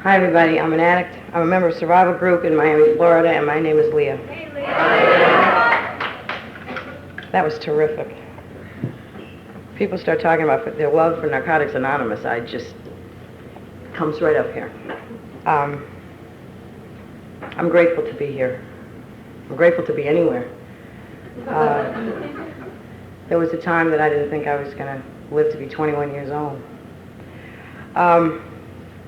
Hi everybody, I'm an addict. I'm a member of Survival Group in Miami, Florida, and my name is Leah. Hey, Leah. That was terrific. People start talking about their love for Narcotics Anonymous, I just comes right up here. I'm grateful to be here. I'm grateful to be anywhere. There was a time that I didn't think I was going to live to be 21 years old.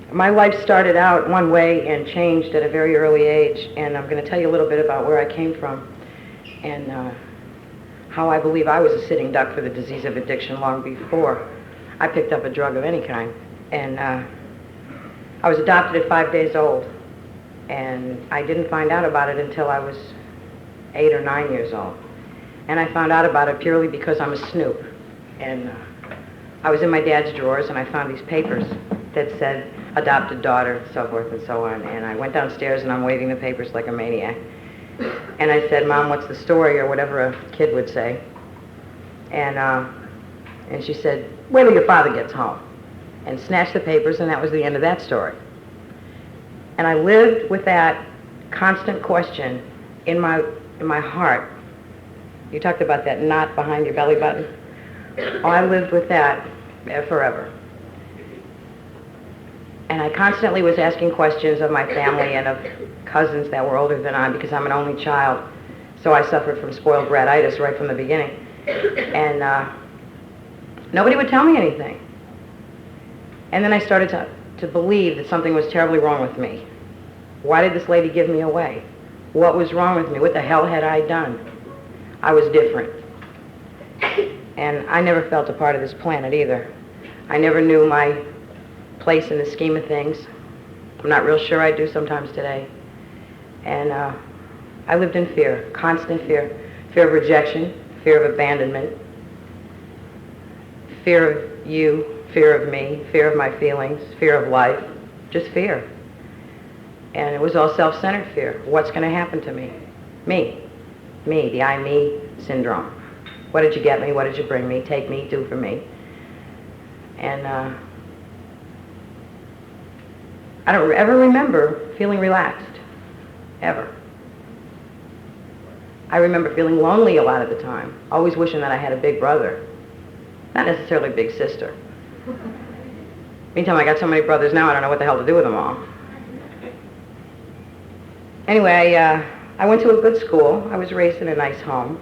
My life started out one way and changed at a very early age, and I'm going to tell you a little bit about where I came from and how I believe I was a sitting duck for the disease of addiction long before I picked up a drug of any kind. And I was adopted at 5 days old, and I didn't find out about it until I was 8 or 9 years old. And I found out about it purely because I'm a snoop. And I was in my dad's drawers, and I found these papers that said adopted daughter, so forth and so on. And I went downstairs, and I'm waving the papers like a maniac. And I said, Mom, what's the story, or whatever a kid would say. And she said, wait till your father gets home. And snatched the papers, and that was the end of that story. And I lived with that constant question in my heart. You talked about that knot behind your belly button. Oh, I lived with that forever. And I constantly was asking questions of my family and of cousins that were older than I, because I'm an only child. So I suffered from spoiled bratitis right from the beginning. And nobody would tell me anything. And then I started to believe that something was terribly wrong with me. Why did this lady give me away? What was wrong with me? What the hell had I done? I was different. And I never felt a part of this planet either. I never knew my place in the scheme of things. I'm not real sure I do sometimes today. And I lived in fear, constant fear. Fear of rejection, fear of abandonment, fear of you, fear of me, fear of my feelings, fear of life, just fear. And it was all self-centered fear. What's going to happen to me? Me, the I-me syndrome. What did you get me? What did you bring me? Take me, do for me. And I don't ever remember feeling relaxed, ever. I remember feeling lonely a lot of the time, always wishing that I had a big brother, not necessarily a big sister. Meantime, I got so many brothers now, I don't know what the hell to do with them all. Anyway, I went to a good school. I was raised in a nice home.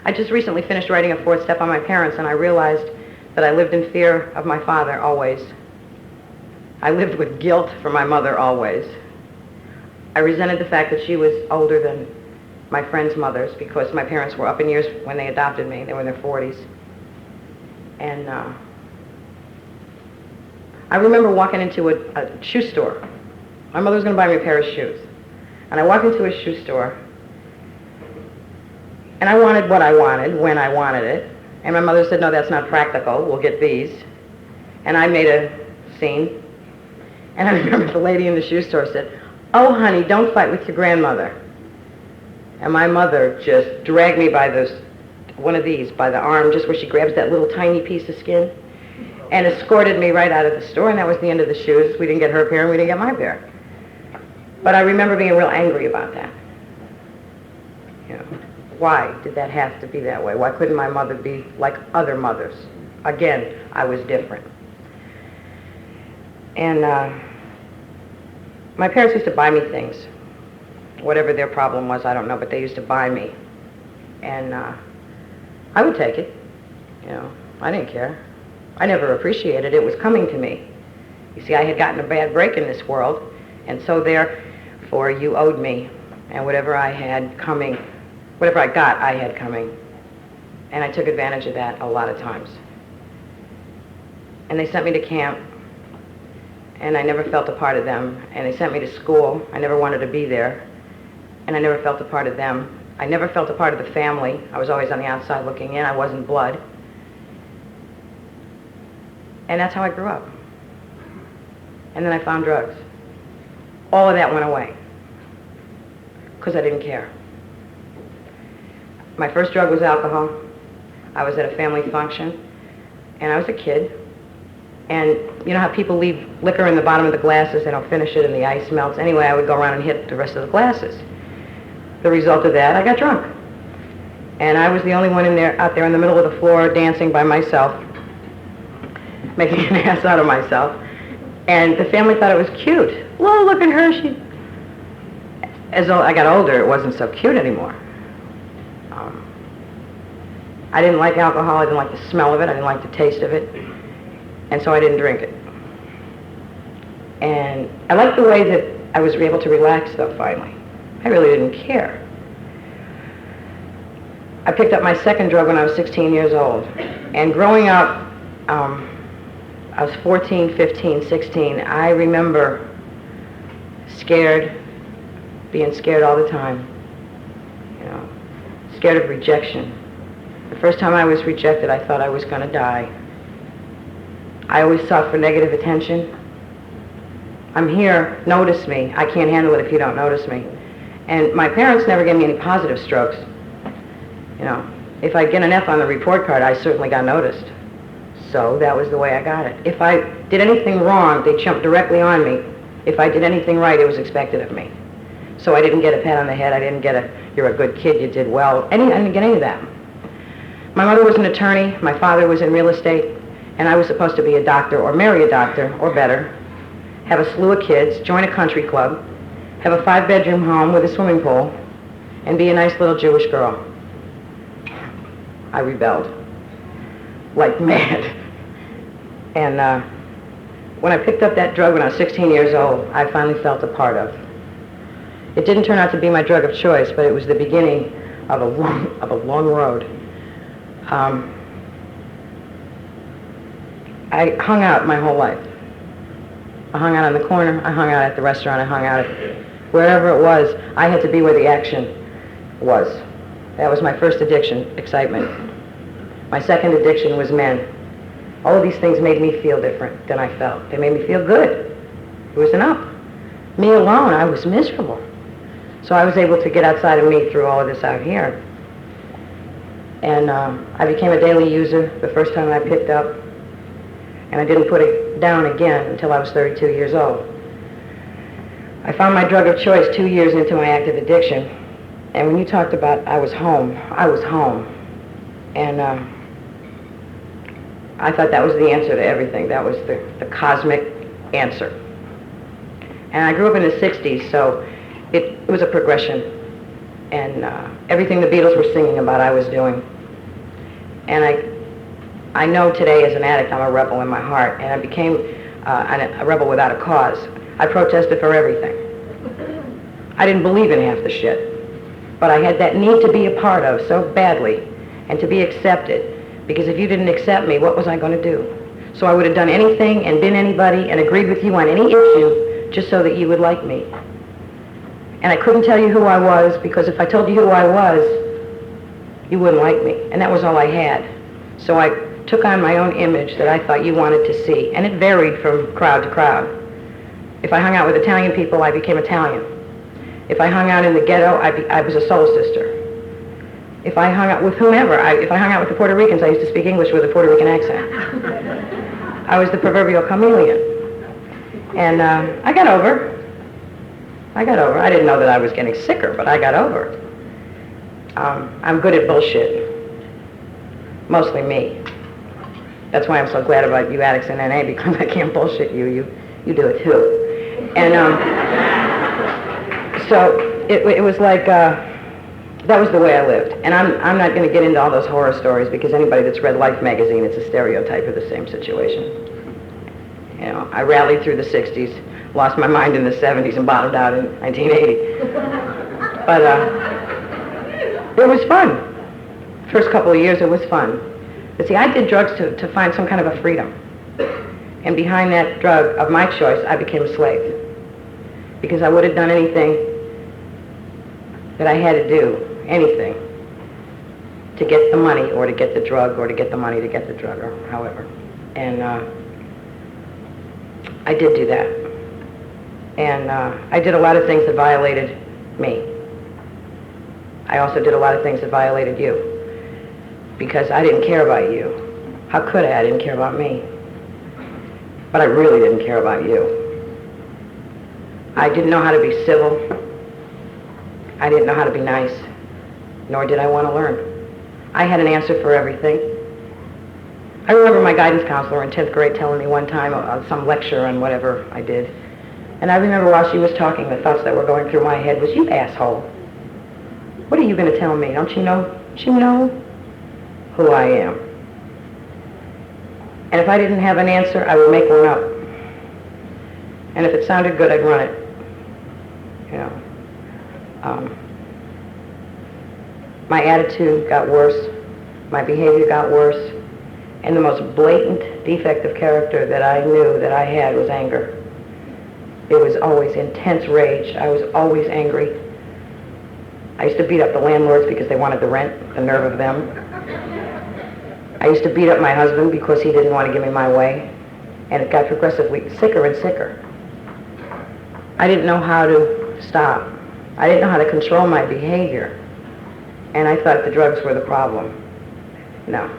I just recently finished writing a fourth step on my parents, and I realized that I lived in fear of my father always. I lived with guilt for my mother always. I resented the fact that she was older than my friends' mothers, because my parents were up in years when they adopted me. They were in their 40s. And I remember walking into a shoe store. My mother was going to buy me a pair of shoes. And I walked into a shoe store, and I wanted what I wanted when I wanted it. And my mother said, no, that's not practical. We'll get these. And I made a scene. And I remember the lady in the shoe store said, oh, honey, don't fight with your grandmother. And my mother just dragged me by one of these, by the arm, just where she grabs that little tiny piece of skin, and escorted me right out of the store, and that was the end of the shoes. We didn't get her pair, and we didn't get my pair. But I remember being real angry about that. You know, why did that have to be that way? Why couldn't my mother be like other mothers? Again, I was different. And my parents used to buy me things. Whatever their problem was, I don't know, but they used to buy me. And I would take it. You know, I didn't care. I never appreciated it. It was coming to me. You see, I had gotten a bad break in this world, and so therefore you owed me. And whatever I had coming, whatever I got, I had coming. And I took advantage of that a lot of times. And they sent me to camp, and I never felt a part of them. And they sent me to school. I never wanted to be there. And I never felt a part of them. I never felt a part of the family. I was always on the outside looking in. I wasn't blood. And that's how I grew up. And then I found drugs. All of that went away, because I didn't care. My first drug was alcohol. I was at a family function, and I was a kid, And you know how people leave liquor in the bottom of the glasses, they don't finish it and the ice melts? Anyway, I would go around and hit the rest of the glasses. The result of that, I got drunk. And I was the only one out there in the middle of the floor dancing by myself, making an ass out of myself. And the family thought it was cute. Whoa, look at her, As I got older, it wasn't so cute anymore. I didn't like alcohol, I didn't like the smell of it, I didn't like the taste of it, and so I didn't drink it. And I liked the way that I was able to relax, though, finally. I really didn't care. I picked up my second drug when I was 16 years old, and growing up, I was 14, 15, 16, I remember being scared all the time, scared of rejection. The first time I was rejected, I thought I was going to die. I always sought for negative attention. I'm here, notice me. I can't handle it if you don't notice me. And my parents never gave me any positive strokes. If I get an F on the report card, I certainly got noticed. So that was the way I got it. If I did anything wrong, they jumped directly on me. If I did anything right, it was expected of me. So I didn't get a pat on the head, I didn't get you're a good kid, you did well. I didn't get any of that. My mother was an attorney, my father was in real estate, and I was supposed to be a doctor or marry a doctor, or better, have a slew of kids, join a country club, have a 5-bedroom home with a swimming pool, and be a nice little Jewish girl. I rebelled like mad. And when I picked up that drug when I was 16 years old, I finally felt a part of. It didn't turn out to be my drug of choice, but it was the beginning of a long road. I hung out my whole life. I hung out on the corner, I hung out at the restaurant, I hung out at wherever it was. I had to be where the action was. That was my first addiction, excitement. My second addiction was men. All of these things made me feel different than I felt. They made me feel good. It was enough. Me alone, I was miserable. So I was able to get outside of me through all of this out here. And I became a daily user the first time I picked up, and I didn't put it down again until I was 32 years old. I found my drug of choice 2 years into my active addiction, and when you talked about I was home, I was home. And I thought that was the answer to everything. That was the cosmic answer. And I grew up in the 60s, so it was a progression. And everything the Beatles were singing about, I was doing. And I know today as an addict, I'm a rebel in my heart, and I became a rebel without a cause. I protested for everything. I didn't believe in half the shit, but I had that need to be a part of so badly, and to be accepted, because if you didn't accept me, what was I going to do? So I would have done anything and been anybody and agreed with you on any issue just so that you would like me. And I couldn't tell you who I was, because if I told you who I was, you wouldn't like me. And that was all I had. So I took on my own image that I thought you wanted to see. And it varied from crowd to crowd. If I hung out with Italian people, I became Italian. If I hung out in the ghetto, I was a soul sister. If I hung out with whomever, if I hung out with the Puerto Ricans, I used to speak English with a Puerto Rican accent. I was the proverbial chameleon. And I got over. I didn't know that I was getting sicker, but I got over it. I'm good at bullshit. Mostly me. That's why I'm so glad about you addicts in NA, because I can't bullshit you. You do it too. And so it was like, that was the way I lived. And I'm not going to get into all those horror stories, because anybody that's read Life magazine, it's a stereotype of the same situation. I rallied through the 60s, lost my mind in the 70s, and bottomed out in 1980. But it was fun. First couple of years, it was fun. But see, I did drugs to find some kind of a freedom. And behind that drug of my choice, I became a slave. Because I would have done anything that I had to do, anything, to get the money, or to get the drug, or to get the money to get the drug, or however. And I did do that. And I did a lot of things that violated me. I also did a lot of things that violated you, because I didn't care about you. How could I? I didn't care about me. but I really didn't care about you. I didn't know how to be civil. I didn't know how to be nice, nor did I want to learn. I had an answer for everything. I remember my guidance counselor in 10th grade telling me one time on some lecture on whatever I did, and I remember while she was talking, the thoughts that were going through my head was, you asshole, what are you going to tell me? Don't you know who I am? And if I didn't have an answer, I would make one up. And if it sounded good, I'd run it. You know. My attitude got worse. My behavior got worse. And the most blatant defect of character that I knew that I had was anger. It was always intense rage. I was always angry. I used to beat up the landlords because they wanted the rent, the nerve of them. I used to beat up my husband because he didn't want to give me my way. And it got progressively sicker and sicker. I didn't know how to stop. I didn't know how to control my behavior. And I thought the drugs were the problem. No.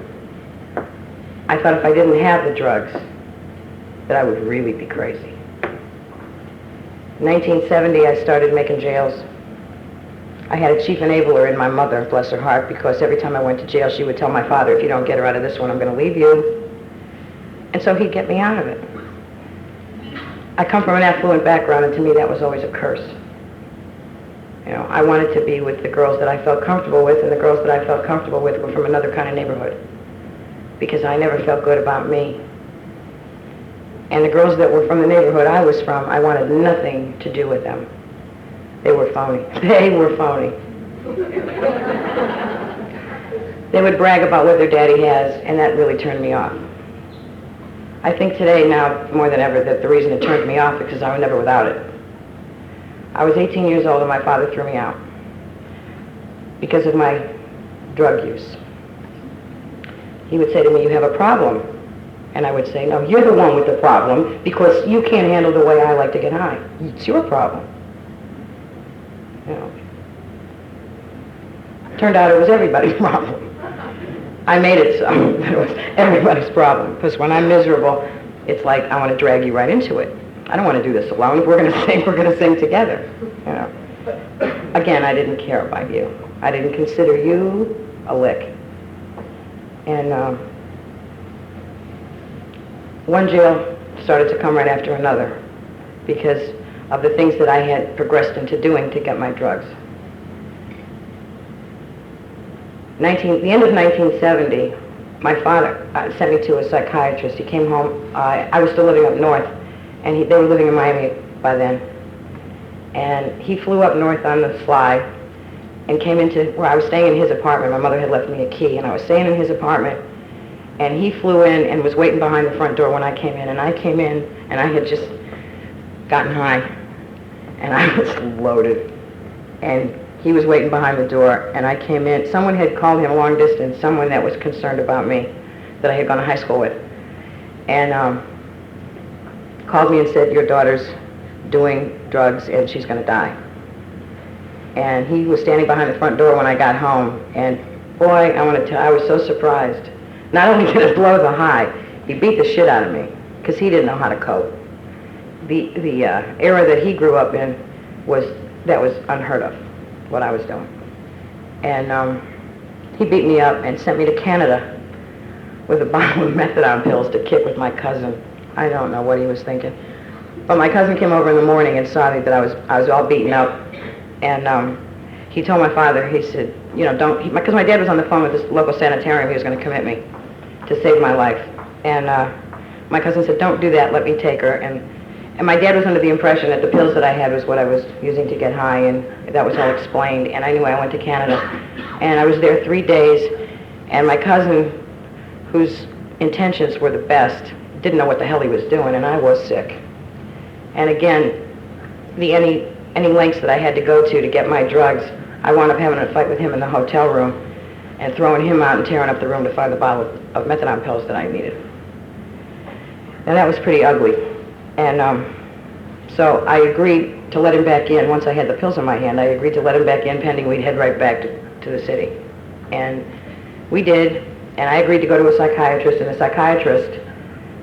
I thought if I didn't have the drugs, that I would really be crazy. In 1970, I started making jails. I had a chief enabler in my mother, bless her heart, because every time I went to jail, she would tell my father, if you don't get her out of this one, I'm going to leave you. And so he'd get me out of it. I come from an affluent background, and to me that was always a curse. You know, I wanted to be with the girls that I felt comfortable with, and the girls that I felt comfortable with were from another kind of neighborhood, because I never felt good about me. And the girls that were from the neighborhood I was from, I wanted nothing to do with them. They were phony. They were phony. They would brag about what their daddy has, and that really turned me off. I think today, now more than ever, that the reason it turned me off is because I was never without it. I was 18 years old and my father threw me out because of my drug use. He would say to me, you have a problem. And I would say, no, you're the one with the problem because you can't handle the way I like to get high. It's your problem. You know. Turned out it was everybody's problem. I made it so that it was everybody's problem, because when I'm miserable, it's like I want to drag you right into it. I don't want to do this alone. If we're going to sing together. You know. Again, I didn't care about you. I didn't consider you a lick. And one jail started to come right after another because of the things that I had progressed into doing to get my drugs. The end of 1970, my father sent me to a psychiatrist. He came home. I was still living up north, and they were living in Miami by then. And he flew up north on the sly and came into where I was staying in his apartment. My mother had left me a key, and I was staying in his apartment. And he flew in and was waiting behind the front door when I came in. And I came in, and I had just gotten high, and I was loaded. And he was waiting behind the door, and I came in. Someone had called him long distance, someone that was concerned about me, that I had gone to high school with, and called me and said, your daughter's doing drugs and she's going to die. And he was standing behind the front door when I got home, and boy, I want to tell you, I was so surprised. Not only did it blow the high, he beat the shit out of me, because he didn't know how to cope. The era that he grew up in was unheard of, what I was doing. And he beat me up and sent me to Canada with a bottle of methadone pills to kick with my cousin. I don't know what he was thinking. But my cousin came over in the morning and saw me that I was all beaten up. And he told my father, he said, you know, don't, because my dad was on the phone with this local sanitarium, he was going to commit me to save my life. And my cousin said, don't do that, let me take her. And my dad was under the impression that the pills that I had was what I was using to get high, and that was all explained. And anyway, I went to Canada, and I was there 3 days, and my cousin, whose intentions were the best, didn't know what the hell he was doing, and I was sick. And again, any lengths that I had to go to get my drugs, I wound up having a fight with him in the hotel room and throwing him out and tearing up the room to find the bottle of methadone pills that I needed. And that was pretty ugly. And so I agreed to let him back in. Once I had the pills in my hand, I agreed to let him back in pending we'd head right back to the city. And we did, and I agreed to go to a psychiatrist, and the psychiatrist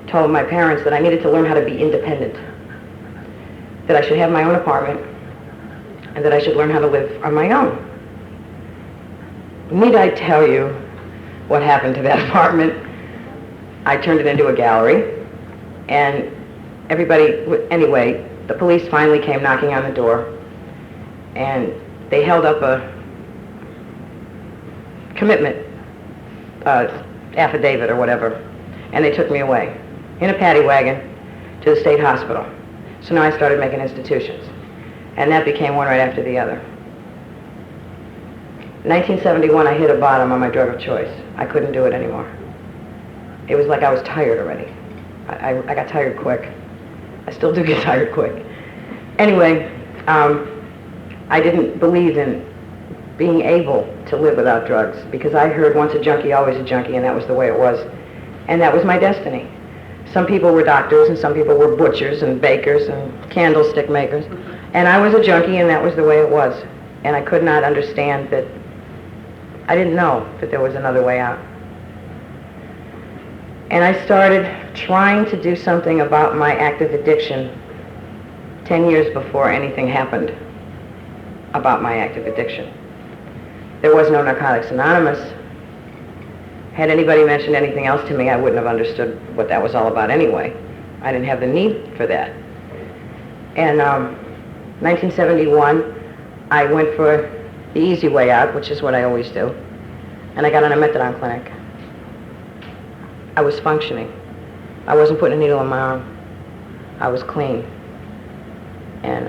told my parents that I needed to learn how to be independent, that I should have my own apartment, and that I should learn how to live on my own. Need I tell you what happened to that apartment? I turned it into a gallery, and anyway, the police finally came knocking on the door, and they held up a commitment affidavit or whatever, and they took me away in a paddy wagon to the state hospital. So now I started making institutions, and that became one right after the other. In 1971, I hit a bottom on my drug of choice. I couldn't do it anymore. It was like I was tired already. I got tired quick. I still do get tired quick. Anyway, I didn't believe in being able to live without drugs, because I heard once a junkie, always a junkie, and that was the way it was. And that was my destiny. Some people were doctors, and some people were butchers and bakers and candlestick makers. And I was a junkie, and that was the way it was. And I could not understand that. I didn't know that there was another way out. And I started trying to do something about my active addiction 10 years before anything happened about my active addiction. There was no Narcotics Anonymous. Had anybody mentioned anything else to me, I wouldn't have understood what that was all about anyway. I didn't have the need for that. And 1971, I went for the easy way out, which is what I always do, and I got on a methadone clinic. I was functioning. I wasn't putting a needle in my arm. I was clean. And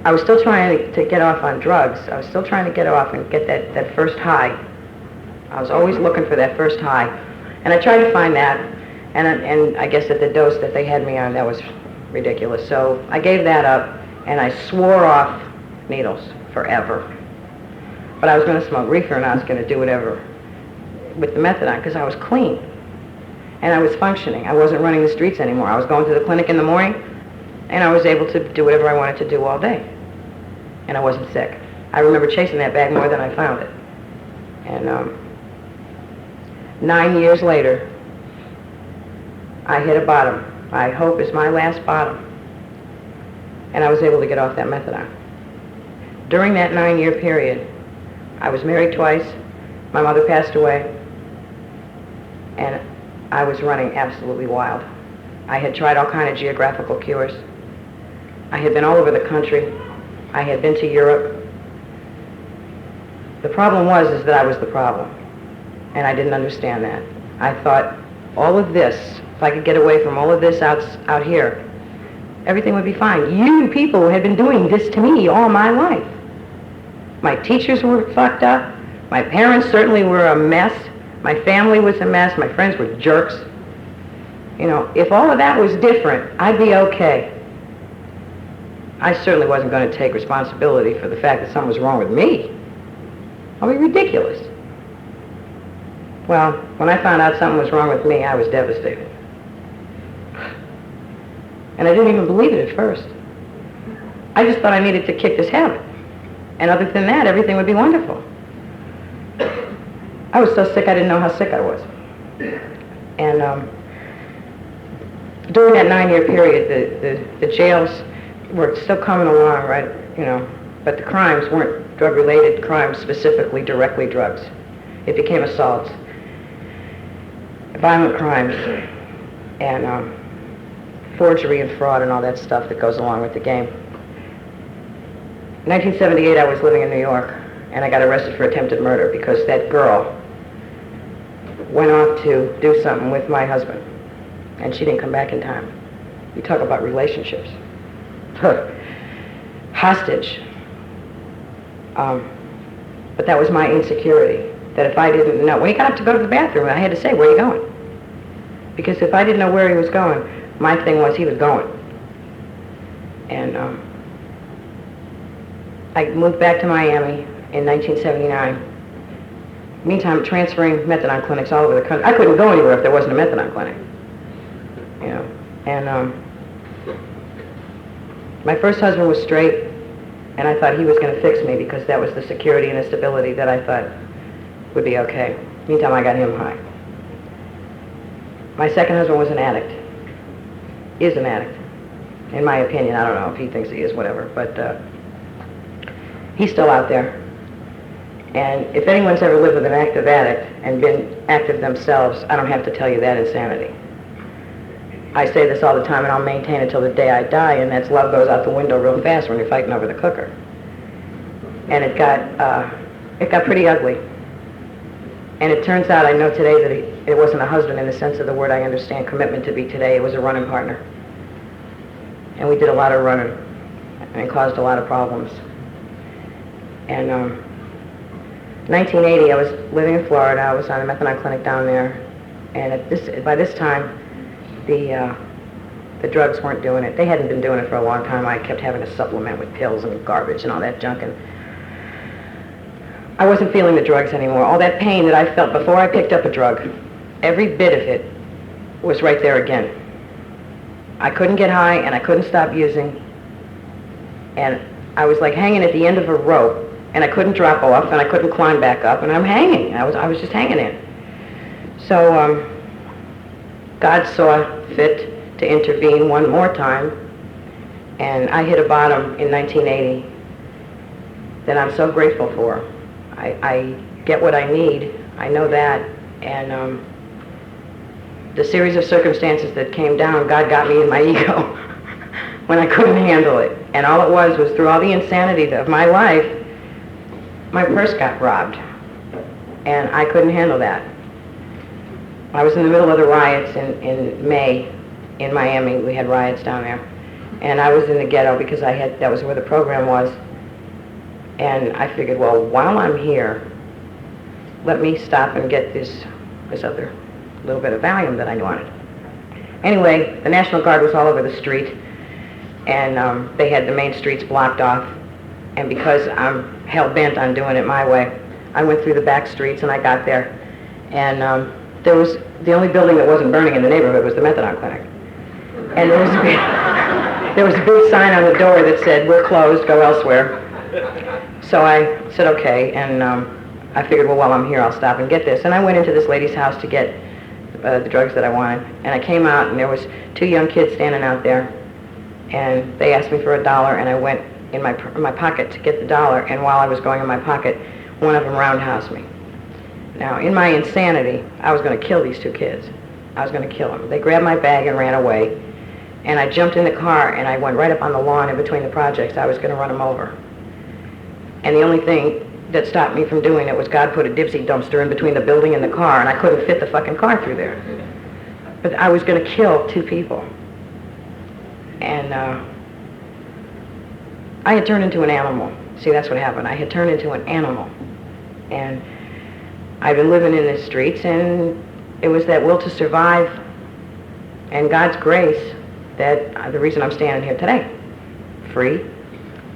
I was still trying to get off on drugs. I was still trying to get off and get that first high. I was always looking for that first high. And I tried to find that, and I guess at the dose that they had me on, that was ridiculous. So I gave that up, and I swore off needles forever. But I was going to smoke reefer, and I was going to do whatever with the methadone, because I was clean. And I was functioning. I wasn't running the streets anymore. I was going to the clinic in the morning, and I was able to do whatever I wanted to do all day. And I wasn't sick. I remember chasing that bag more than I found it. And 9 years later, I hit a bottom. I hope it's my last bottom. And I was able to get off that methadone. During that 9-year period, I was married twice. My mother passed away. And I was running absolutely wild. I had tried all kinds of geographical cures. I had been all over the country. I had been to Europe. The problem is that I was the problem. And I didn't understand that. I thought, all of this, if I could get away from all of this out here, everything would be fine. You people had been doing this to me all my life. My teachers were fucked up. My parents certainly were a mess. My family was a mess. My friends were jerks. You know, if all of that was different, I'd be okay. I certainly wasn't going to take responsibility for the fact that something was wrong with me. I'd be ridiculous. Well, when I found out something was wrong with me, I was devastated. And I didn't even believe it at first. I just thought I needed to kick this habit. And other than that, everything would be wonderful. I was so sick, I didn't know how sick I was. And during that 9-year period, the jails were still coming along, right, you know, but the crimes weren't drug-related crimes, specifically directly drugs. It became assaults, violent crimes, and forgery and fraud and all that stuff that goes along with the game. In 1978, I was living in New York, and I got arrested for attempted murder because that girl went off to do something with my husband, and she didn't come back in time. You talk about relationships. Hostage. But that was my insecurity, that if I didn't know, when he got up to go to the bathroom, I had to say, where are you going? Because if I didn't know where he was going, my thing was he was going. And I moved back to Miami in 1979. Meantime, transferring methadone clinics all over the country. I couldn't go anywhere if there wasn't a methadone clinic. You know, and my first husband was straight, and I thought he was going to fix me because that was the security and the stability that I thought would be okay. Meantime, I got him high. My second husband was an addict. Is an addict. In my opinion, I don't know if he thinks he is, whatever, but he's still out there. And if anyone's ever lived with an active addict and been active themselves, I don't have to tell you that insanity. I say this all the time, and I'll maintain it till the day I die, and that's love goes out the window real fast when you're fighting over the cooker. And it got pretty ugly. And it turns out, I know today that it wasn't a husband in the sense of the word I understand commitment to be today. It was a running partner. And we did a lot of running, and it caused a lot of problems. And 1980, I was living in Florida. I was on a methadone clinic down there, and by this time, the drugs weren't doing it. They hadn't been doing it for a long time. I kept having to supplement with pills and garbage and all that junk, and I wasn't feeling the drugs anymore. All that pain that I felt before I picked up a drug, every bit of it was right there again. I couldn't get high, and I couldn't stop using, and I was like hanging at the end of a rope, and I couldn't drop off, and I couldn't climb back up, and I'm hanging. I was just hanging in. So God saw fit to intervene one more time, and I hit a bottom in 1980 that I'm so grateful for. I get what I need, I know that, and the series of circumstances that came down, God got me in my ego when I couldn't handle it. And all it was through all the insanity of my life, my purse got robbed, and I couldn't handle that. I was in the middle of the riots in May in Miami. We had riots down there, and I was in the ghetto because that was where the program was. And I figured, well, while I'm here, let me stop and get this other little bit of Valium that I wanted. Anyway, the National Guard was all over the street, and they had the main streets blocked off. And because I'm hell-bent on doing it my way, I went through the back streets, and I got there. And there was the only building that wasn't burning in the neighborhood was the methadone clinic. And there was a big sign on the door that said, "We're closed, go elsewhere." So I said, okay, and I figured, well, while I'm here, I'll stop and get this. And I went into this lady's house to get the drugs that I wanted. And I came out, and there was two young kids standing out there, and they asked me for $1, and I went in my pocket to get the dollar, and while I was going in my pocket, one of them roundhoused me. Now, in my insanity, I was going to kill these two kids. I was going to kill them. They grabbed my bag and ran away, and I jumped in the car, and I went right up on the lawn in between the projects. I was going to run them over. And the only thing that stopped me from doing it was God put a dipsy dumpster in between the building and the car, and I couldn't fit the fucking car through there. But I was going to kill two people. And I had turned into an animal. See, that's what happened. I had turned into an animal. And I've been living in the streets, and it was that will to survive and God's grace that the reason I'm standing here today. Free,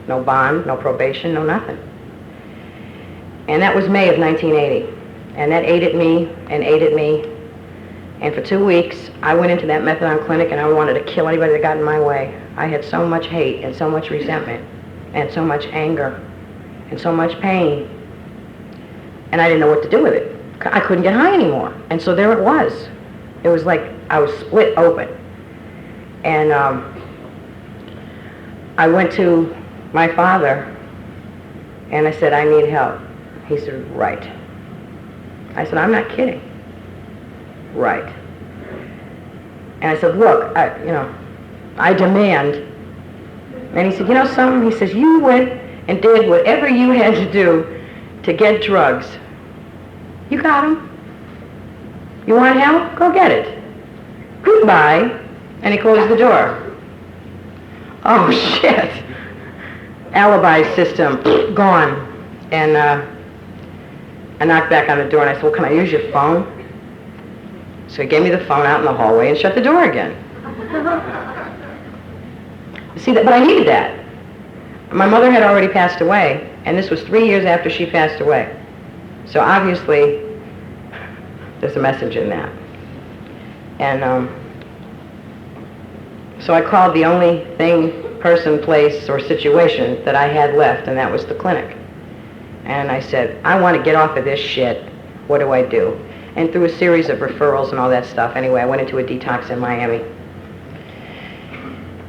no bond, no probation, no nothing. And that was May of 1980. And that ate at me and ate at me. And for 2 weeks, I went into that methadone clinic, and I wanted to kill anybody that got in my way. I had so much hate and so much resentment and so much anger and so much pain. And I didn't know what to do with it. I couldn't get high anymore. And so there it was. It was like I was split open. And I went to my father, and I said, I need help. He said, right. I said, I'm not kidding. Right. And I said, look, I demand. And he said, you know something? He says, you went and did whatever you had to do to get drugs. You got them. You want help? Go get it. Goodbye. And he closed the door. Oh, shit. Alibi system, gone. And I knocked back on the door, and I said, well, can I use your phone? So he gave me the phone out in the hallway and shut the door again. See, but I needed that. My mother had already passed away, and this was 3 years after she passed away. So obviously, there's a message in that. And so I called the only thing, person, place, or situation that I had left, and that was the clinic. And I said, I want to get off of this shit. What do I do? And through a series of referrals and all that stuff, anyway, I went into a detox in Miami.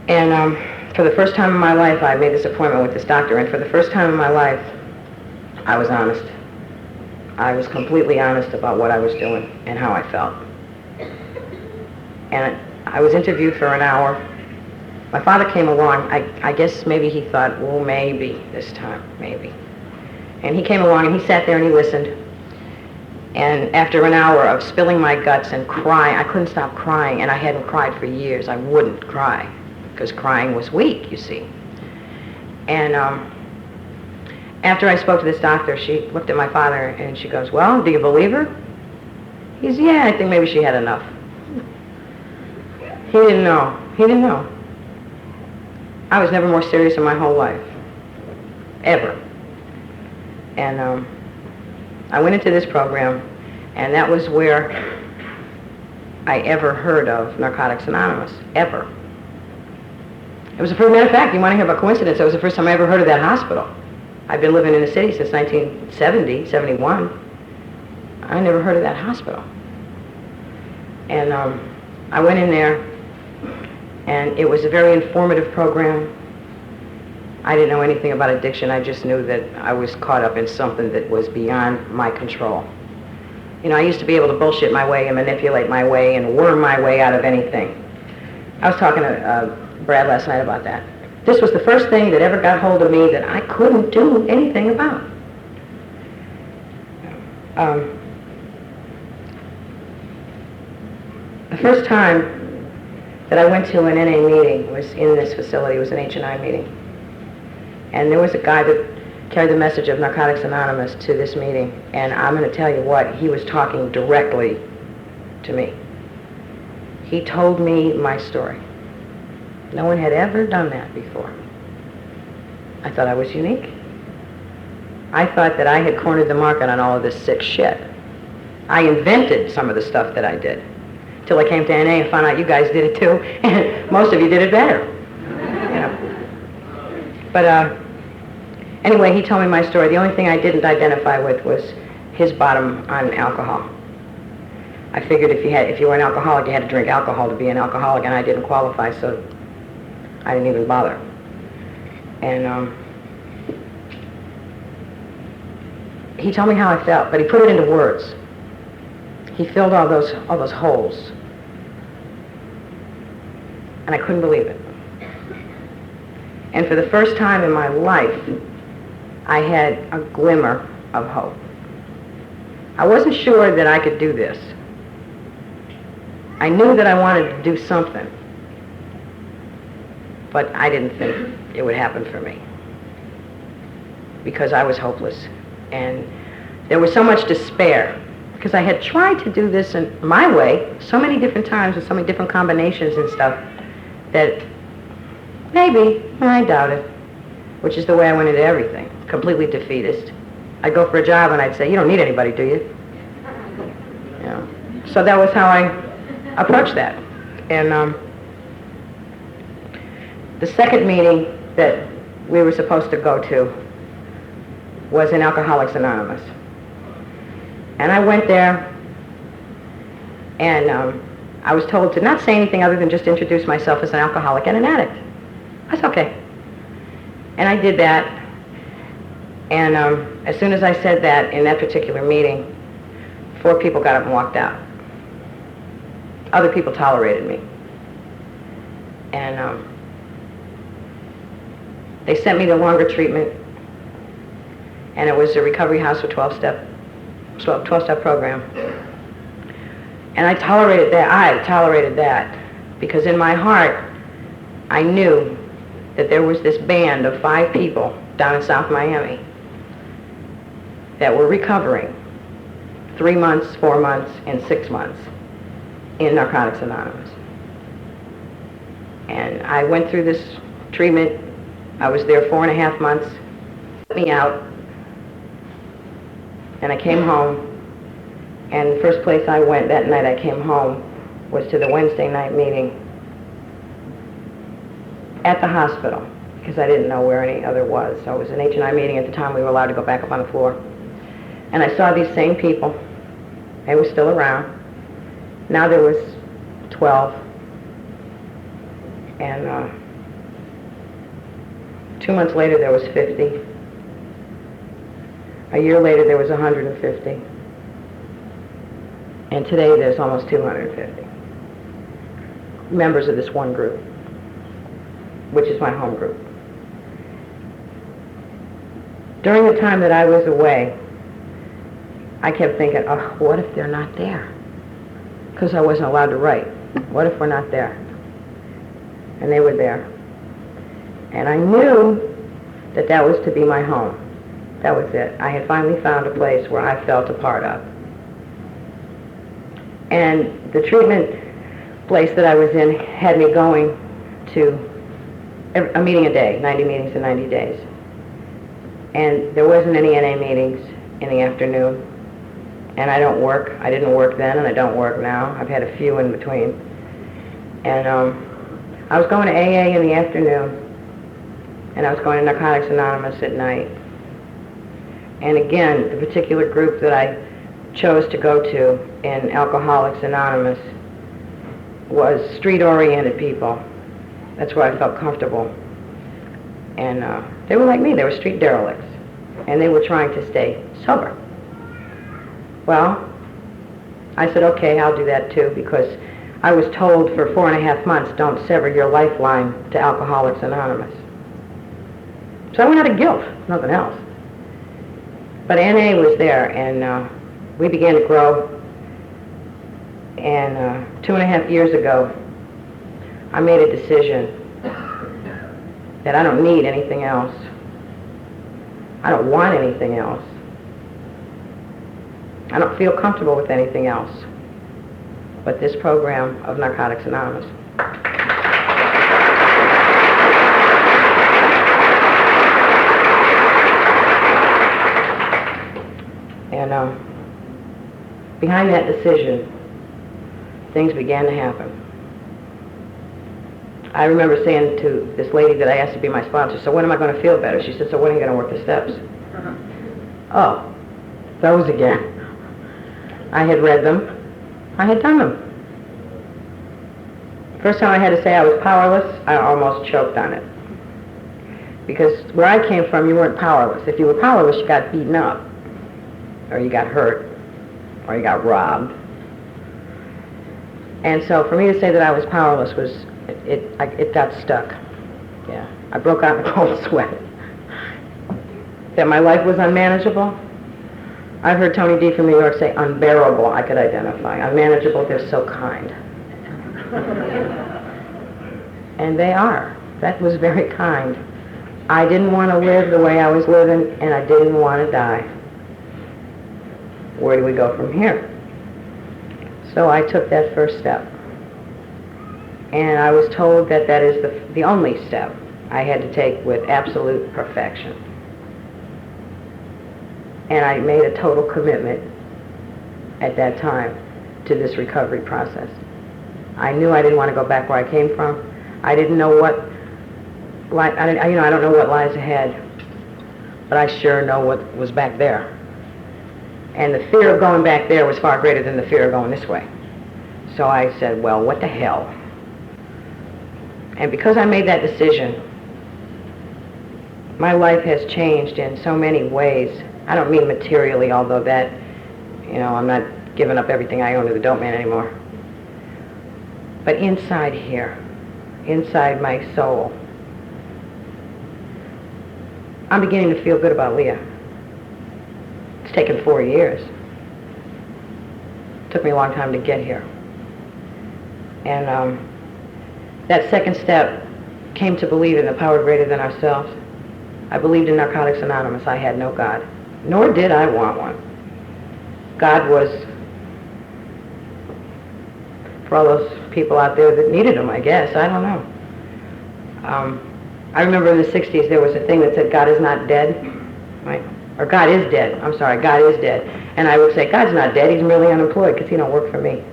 And for the first time in my life, I made this appointment with this doctor, and for the first time in my life, I was honest. I was completely honest about what I was doing and how I felt. And I was interviewed for an hour. My father came along. I guess maybe he thought, well, maybe this time, maybe. And he came along and he sat there and he listened. And after an hour of spilling my guts and crying, I couldn't stop crying, and I hadn't cried for years. I wouldn't cry, because crying was weak, you see. And after I spoke to this doctor, she looked at my father and she goes, well, do you believe her? He said, yeah, I think maybe she had enough. He didn't know. He didn't know. I was never more serious in my whole life. Ever. And I went into this program, and that was where I ever heard of Narcotics Anonymous. Ever. It was the first, matter of fact, you want to hear about coincidence, it was the first time I ever heard of that hospital. I've been living in the city since 1970, 71. I never heard of that hospital. And I went in there, and it was a very informative program. I didn't know anything about addiction. I just knew that I was caught up in something that was beyond my control. You know, I used to be able to bullshit my way and manipulate my way and worm my way out of anything. I was talking to Brad last night about that. This was the first thing that ever got hold of me that I couldn't do anything about. The first time that I went to an NA meeting was in this facility. It was an H&I meeting. And there was a guy that carried the message of Narcotics Anonymous to this meeting. And I'm going to tell you what, he was talking directly to me. He told me my story. No one had ever done that before. I thought I was unique. I thought that I had cornered the market on all of this sick shit. I invented some of the stuff that I did. Till I came to NA and found out you guys did it too, and most of you did it better. You know. But anyway, he told me my story. The only thing I didn't identify with was his bottom on alcohol. I figured if you were an alcoholic, you had to drink alcohol to be an alcoholic, and I didn't qualify, so I didn't even bother. And he told me how I felt, but he put it into words. He filled all those holes. And I couldn't believe it. And for the first time in my life, I had a glimmer of hope. I wasn't sure that I could do this. I knew that I wanted to do something, but I didn't think it would happen for me, because I was hopeless. And there was so much despair, because I had tried to do this in my way so many different times with so many different combinations and stuff that maybe, I doubt it, which is the way I went into everything, completely defeatist. I'd go for a job and I'd say, you don't need anybody, do you? You know. So that was how I approached that. And the second meeting that we were supposed to go to was in Alcoholics Anonymous. And I went there, and I was told to not say anything other than just introduce myself as an alcoholic and an addict. That's okay. And I did that, and as soon as I said that in that particular meeting, 4 people got up and walked out. Other people tolerated me. And they sent me to longer treatment, and it was a recovery house with 12-step program. And I tolerated that because in my heart I knew that there was this band of 5 people down in South Miami that were recovering 3 months, 4 months, and 6 months in Narcotics Anonymous. And I went through this treatment. I was there 4.5 months. Let me out. And I came home, and the first place I went that night I came home was to the Wednesday night meeting at the hospital, because I didn't know where any other was. So it was an H&I meeting at the time. We were allowed to go back up on the floor. And I saw these same people, They were still around. Now there was 12. And 2 months later there was 50. A year later there was 150. And today there's almost 250 members of this one group, which is my home group. During the time that I was away, I kept thinking, oh, what if they're not there? Because I wasn't allowed to write. What if we're not there? And they were there. And I knew that that was to be my home. That was it. I had finally found a place where I felt a part of. And the treatment place that I was in had me going to a meeting a day, 90 meetings in 90 days. And there wasn't any NA meetings in the afternoon. And I didn't work then, and I don't work now. I've had a few in between. And I was going to AA in the afternoon, and I was going to Narcotics Anonymous at night. And again, the particular group that I chose to go to in Alcoholics Anonymous was street-oriented people. That's where I felt comfortable. And they were like me. They were street derelicts, and they were trying to stay sober. Well, I said, okay, I'll do that too, because I was told for 4.5 months, don't sever your lifeline to Alcoholics Anonymous. So I went out of guilt, nothing else. But NA was there, and we began to grow. And 2.5 years ago, I made a decision that I don't need anything else. I don't want anything else. I don't feel comfortable with anything else but this program of Narcotics Anonymous. And behind that decision, things began to happen. I remember saying to this lady that I asked to be my sponsor, so when am I going to feel better? She said, so when are you going to work the steps? Oh, those again. I had read them. I had done them. First time I had to say I was powerless, I almost choked on it. Because where I came from, you weren't powerless. If you were powerless, you got beaten up, or you got hurt, or you got robbed. And so for me to say that I was powerless was, it got stuck. Yeah, I broke out in a cold sweat. That my life was unmanageable. I've heard Tony D. from New York say unbearable, I could identify. Unmanageable, they're so kind. And they are. That was very kind. I didn't want to live the way I was living, and I didn't want to die. Where do we go from here? So I took that first step. And I was told that that is the only step I had to take with absolute perfection. And I made a total commitment at that time to this recovery process. I knew I didn't want to go back where I came from. I didn't know what, I don't know what lies ahead, but I sure know what was back there. And the fear of going back there was far greater than the fear of going this way. So I said, well, what the hell? And because I made that decision, my life has changed in so many ways. I don't mean materially, although that, I'm not giving up everything I own to the dope man anymore. But inside here, inside my soul, I'm beginning to feel good about Leah. It's taken 4 years. It took me a long time to get here. And that second step came to believe in the power greater than ourselves. I believed in Narcotics Anonymous. I had no God, nor did I want one. God was for all those people out there that needed him, I guess. I don't know. I remember in the 60s there was a thing that said God is not dead, right? Or God is dead. I'm sorry, God is dead. And I would say, God's not dead, he's merely unemployed because he don't work for me.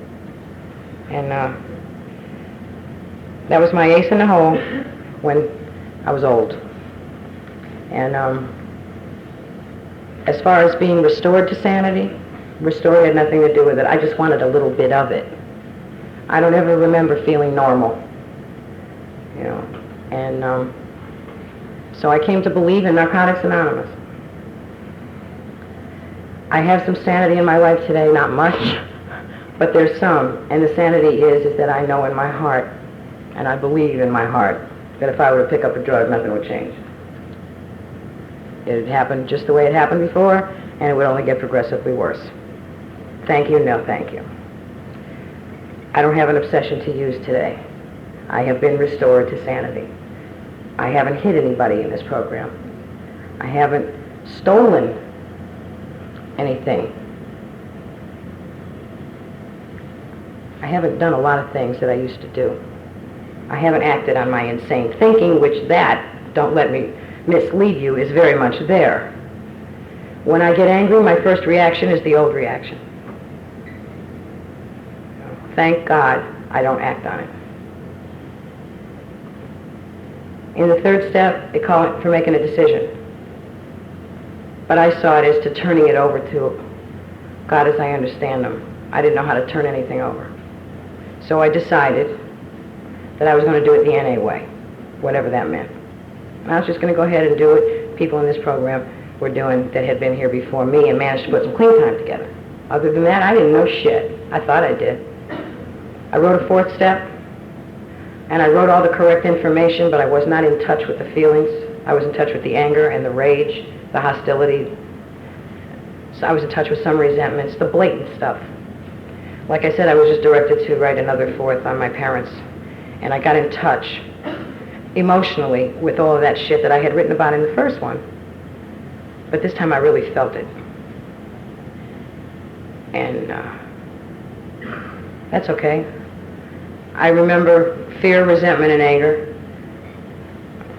And that was my ace in the hole when I was old. And as far as being restored to sanity, Restored had nothing to do with it. I just wanted a little bit of it. I don't ever remember feeling normal, you know. And so I came to believe in Narcotics Anonymous. I have some sanity in my life today, not much, but there's some. And the sanity is that I know in my heart, and I believe in my heart, that if I were to pick up a drug, nothing would change. It would happen just the way it happened before, and it would only get progressively worse. Thank you, no thank you. I don't have an obsession to use today. I have been restored to sanity. I haven't hit anybody in this program. I haven't stolen anything. I haven't done a lot of things that I used to do. I haven't acted on my insane thinking, which that, don't let me mislead you, is very much there. When I get angry, my first reaction is the old reaction. Thank God I don't act on it. In the third step, they call it for making a decision. But I saw it as to turning it over to God as I understand Him. I didn't know how to turn anything over. So I decided that I was going to do it the NA way, whatever that meant. And I was just going to go ahead and do it. People in this program were doing that had been here before me and managed to put some clean time together. Other than that, I didn't know shit. I thought I did. I wrote a fourth step, and I wrote all the correct information, but I was not in touch with the feelings. I was in touch with the anger and the rage, the hostility. So I was in touch with some resentments, the blatant stuff. Like I said, I was just directed to write another fourth on my parents, and I got in touch emotionally with all of that shit that I had written about in the first one. But this time I really felt it. And that's okay. I remember fear, resentment, and anger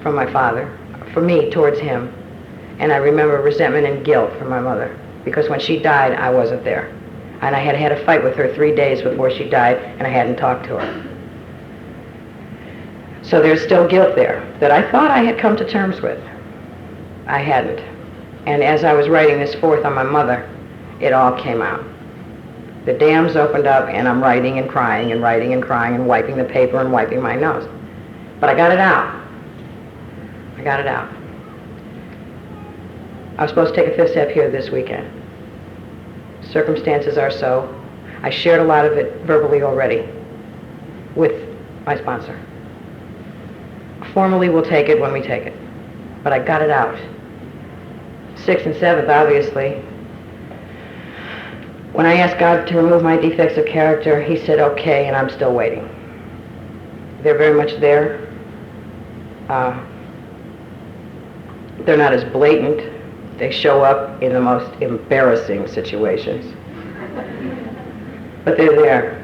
from my father, for me, towards him. And I remember resentment and guilt from my mother, because when she died, I wasn't there. And I had had a fight with her 3 days before she died, and I hadn't talked to her. So there's still guilt there that I thought I had come to terms with. I hadn't. And as I was writing this fourth on my mother, it all came out. The dams opened up, and I'm writing and crying and writing and crying and wiping the paper and wiping my nose. But I got it out. I got it out. I was supposed to take a fifth step here this weekend. Circumstances are so. I shared a lot of it verbally already with my sponsor. Formally, we'll take it when we take it. But I got it out. 6th and 7th, obviously. When I asked God to remove my defects of character, He said, okay, and I'm still waiting. They're very much there. They're not as blatant. They show up in the most embarrassing situations. But they're there.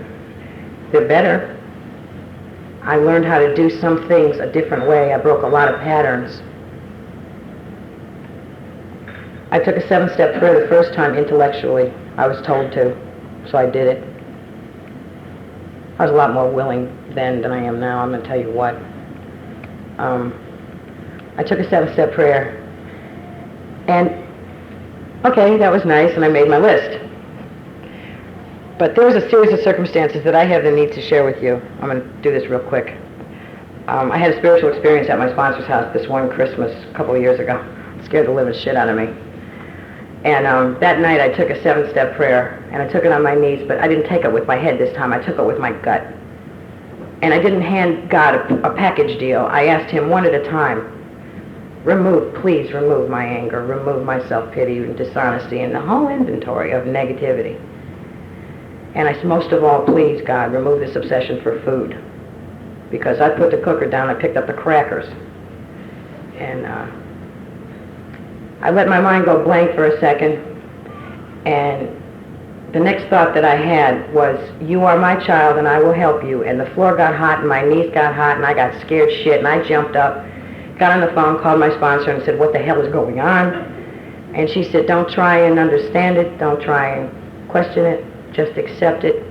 They're better. I learned how to do some things a different way. I broke a lot of patterns. I took a 7-step prayer the first time intellectually. I was told to, so I did it. I was a lot more willing then than I am now. I'm going to tell you what. I took a 7-step prayer, and okay, that was nice, and I made my list. But there was a series of circumstances that I have the need to share with you. I'm going to do this real quick. I had a spiritual experience at my sponsor's house this one Christmas a couple of years ago. It scared the living shit out of me. And that night I took a 7-step prayer, and I took it on my knees, but I didn't take it with my head this time. I took it with my gut. And I didn't hand God a package deal. I asked Him one at a time, please remove my anger, remove my self-pity and dishonesty and the whole inventory of negativity. And I said, most of all, please, God, remove this obsession for food. Because I put the cooker down, I picked up the crackers. And I let my mind go blank for a second, and the next thought that I had was, you are my child and I will help you. And the floor got hot and my knees got hot and I got scared shit, and I jumped up, got on the phone, called my sponsor and said, what the hell is going on? And she said, don't try and understand it, don't try and question it, just accept it.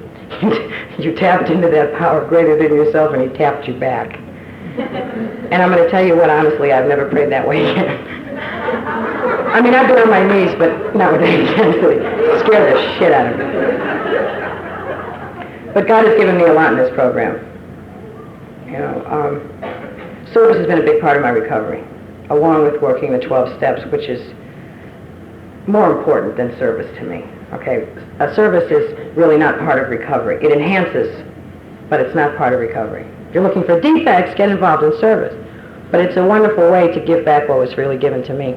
You tapped into that power greater than yourself, and He tapped you back. And I'm going to tell you what, honestly, I've never prayed that way again. I mean, I've been on my knees, but not with any intensity. It scared scared the shit out of me. But God has given me a lot in this program. You know, service has been a big part of my recovery, along with working the 12 steps, which is more important than service to me. Okay, a service is really not part of recovery. It enhances, but it's not part of recovery. If you're looking for defects, get involved in service. But it's a wonderful way to give back what was freely given to me.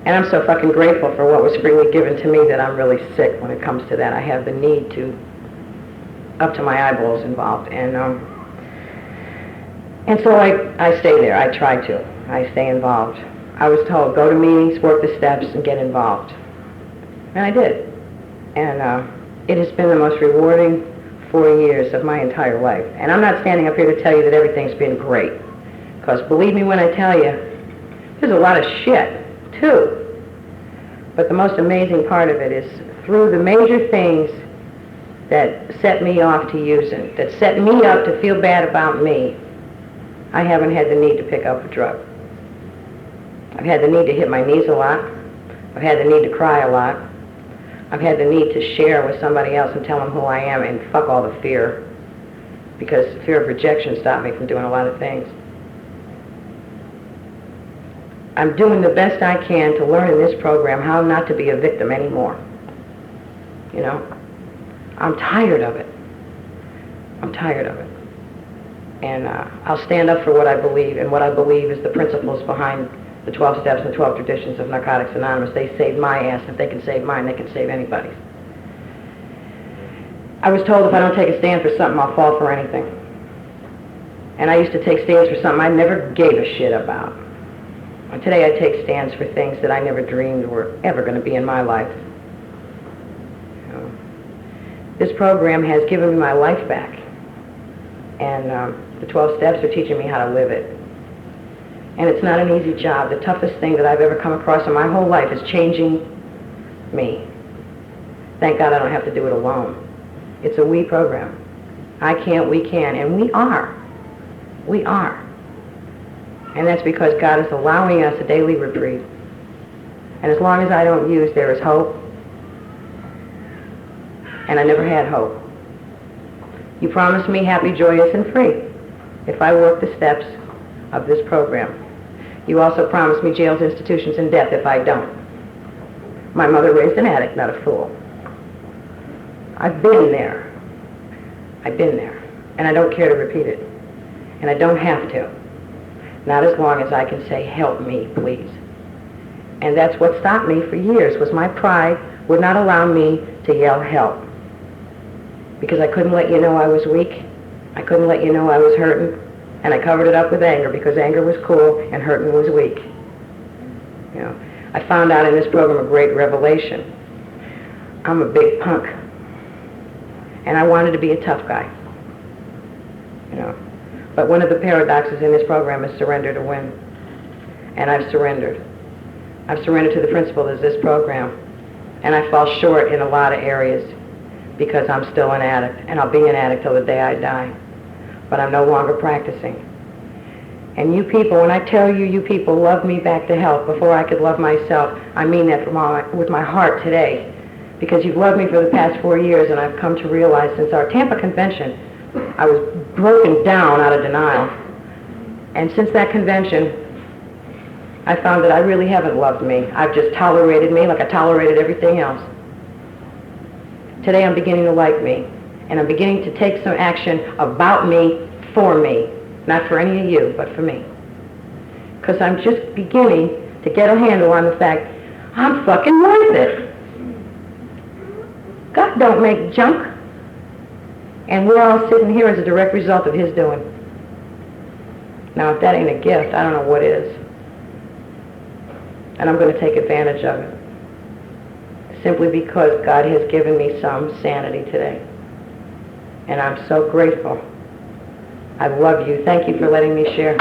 And I'm so fucking grateful for what was freely given to me that I'm really sick when it comes to that. I have the need to, up to my eyeballs involved. And so I stay there. I try to. I stay involved. I was told, go to meetings, work the steps, and get involved. And I did. And it has been the most rewarding 4 years of my entire life. And I'm not standing up here to tell you that everything's been great. Because believe me when I tell you, there's a lot of shit, too. But the most amazing part of it is through the major things that set me off to using, that set me up to feel bad about me, I haven't had the need to pick up a drug. I've had the need to hit my knees a lot. I've had the need to cry a lot. I've had the need to share with somebody else and tell them who I am, and fuck all the fear, because fear of rejection stopped me from doing a lot of things. I'm doing the best I can to learn in this program how not to be a victim anymore. You know? I'm tired of it. I'm tired of it. And I'll stand up for what I believe, and what I believe is the principles behind the 12 steps and the 12 traditions of Narcotics Anonymous. They saved my ass. If they can save mine, they can save anybody's. I was told if I don't take a stand for something, I'll fall for anything. And I used to take stands for something I never gave a shit about. And today I take stands for things that I never dreamed were ever going to be in my life. This program has given me my life back. And the 12 steps are teaching me how to live it. And it's not an easy job. The toughest thing that I've ever come across in my whole life is changing me. Thank God I don't have to do it alone. It's a we program. I can't, we can, and we are. We are. And that's because God is allowing us a daily reprieve. And as long as I don't use, there is hope. And I never had hope. You promised me happy, joyous, and free if I work the steps of this program. You also promised me jails, institutions, and death if I don't. My mother raised an addict, not a fool. I've been there. I've been there. And I don't care to repeat it. And I don't have to. Not as long as I can say, help me, please. And that's what stopped me for years, was my pride would not allow me to yell help. Because I couldn't let you know I was weak. I couldn't let you know I was hurting. And I covered it up with anger, because anger was cool and hurting was weak. You know, I found out in this program a great revelation. I'm a big punk. And I wanted to be a tough guy. You know. But one of the paradoxes in this program is surrender to win. And I've surrendered. I've surrendered to the principles of this program. And I fall short in a lot of areas because I'm still an addict. And I'll be an addict till the day I die. But I'm no longer practicing. And you people, when I tell you, you people love me back to health before I could love myself, I mean that with my heart today. Because you've loved me for the past 4 years, and I've come to realize since our Tampa convention, I was broken down out of denial. And since that convention, I found that I really haven't loved me. I've just tolerated me like I tolerated everything else. Today I'm beginning to like me. And I'm beginning to take some action about me, for me. Not for any of you, but for me. Because I'm just beginning to get a handle on the fact I'm fucking worth it. God don't make junk. And we're all sitting here as a direct result of his doing. Now, if that ain't a gift, I don't know what is. And I'm going to take advantage of it. Simply because God has given me some sanity today. And I'm so grateful. I love you. Thank you for letting me share.